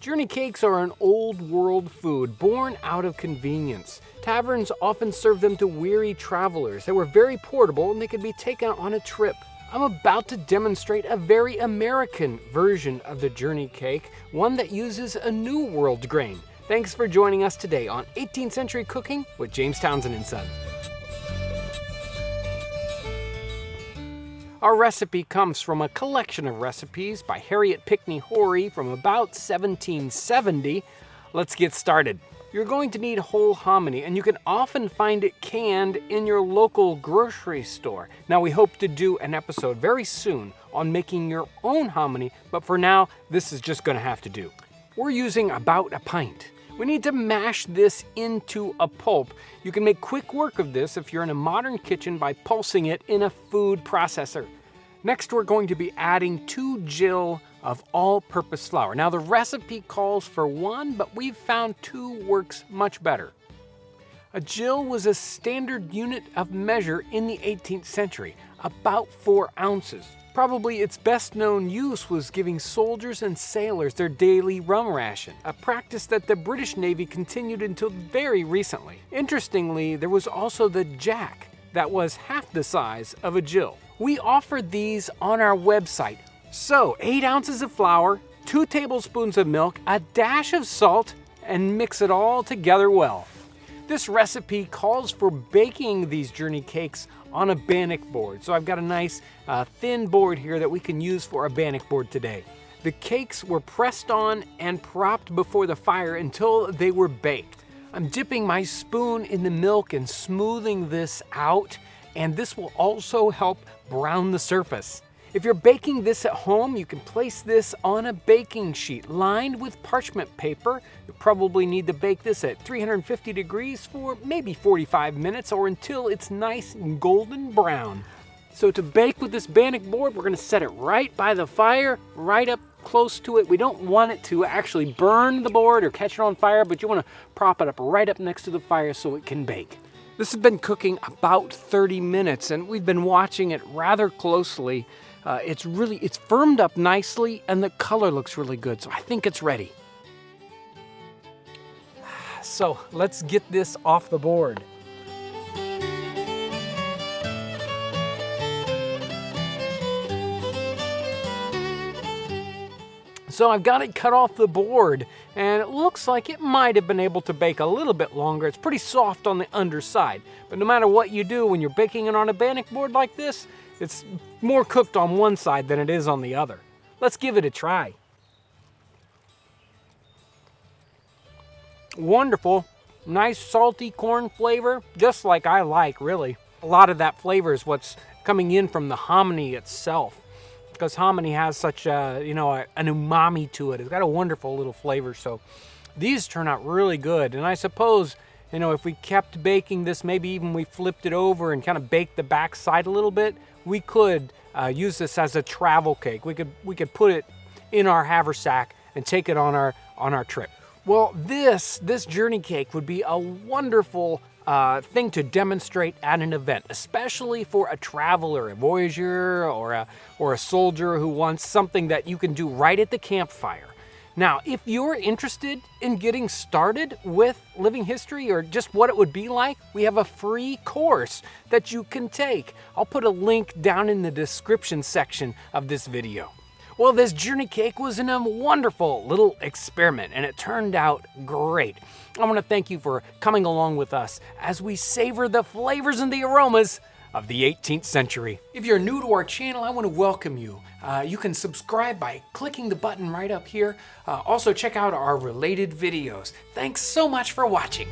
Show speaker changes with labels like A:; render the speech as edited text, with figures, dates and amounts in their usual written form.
A: Journey cakes are an old world food born out of convenience. Taverns often served them to weary travelers. They were very portable and they could be taken on a trip. I'm about to demonstrate a very American version of the journey cake, one that uses a New World grain. Thanks for joining us today on 18th Century Cooking with James Townsend & Son. Our recipe comes from a collection of recipes by Harriott Pinckney Horry from about 1770. Let's get started. You're going to need whole hominy, and you can often find it canned in your local grocery store. Now, we hope to do an episode very soon on making your own hominy, but for now, this is just going to have to do. We're using about a pint. We need to mash this into a pulp. You can make quick work of this if you're in a modern kitchen by pulsing it in a food processor. Next, we're going to be adding 2 gill of all-purpose flour. Now, the recipe calls for 1, but we've found 2 works much better. A gill was a standard unit of measure in the 18th century, about 4 ounces. Probably its best known use was giving soldiers and sailors their daily rum ration, a practice that the British Navy continued until very recently. Interestingly, there was also the jack that was half the size of a gill. We offer these on our website. So 8 ounces of flour, 2 tablespoons of milk, a dash of salt, and mix it all together well. This recipe calls for baking these journey cakes on a bannock board. So I've got a nice thin board here that we can use for a bannock board today. The cakes were pressed on and propped before the fire until they were baked. I'm dipping my spoon in the milk and smoothing this out, and this will also help brown the surface. If you're baking this at home, you can place this on a baking sheet lined with parchment paper. You'll probably need to bake this at 350 degrees for maybe 45 minutes or until it's nice and golden brown. So to bake with this bannock board, we're gonna set it right by the fire, right up close to it. We don't want it to actually burn the board or catch it on fire, but you wanna prop it up right up next to the fire so it can bake. This has been cooking about 30 minutes and we've been watching it rather closely. It's firmed up nicely and the color looks really good, so I think it's ready. So let's get this off the board. So I've got it cut off the board and it looks like it might have been able to bake a little bit longer. It's pretty soft on the underside, but no matter what you do when you're baking it on a bannock board like this, it's more cooked on one side than it is on the other. Let's give it a try. Wonderful, nice salty corn flavor, just like I like, really. A lot of that flavor is what's coming in from the hominy itself, because hominy has such an umami to it. It's got a wonderful little flavor, so these turn out really good. And I suppose, if we kept baking this, maybe even we flipped it over and kind of baked the back side a little bit, we could use this as a travel cake. We could put it in our haversack and take it on our trip. Well, this journey cake would be a wonderful thing to demonstrate at an event, especially for a traveler, a voyager, or a soldier who wants something that you can do right at the campfire. Now, if you're interested in getting started with living history or just what it would be like, we have a free course that you can take. I'll put a link down in the description section of this video. Well, this journey cake was a wonderful little experiment and it turned out great. I want to thank you for coming along with us as we savor the flavors and the aromas of the 18th century. If you're new to our channel, I want to welcome you. You can subscribe by clicking the button right up here. Also check out our related videos. Thanks so much for watching.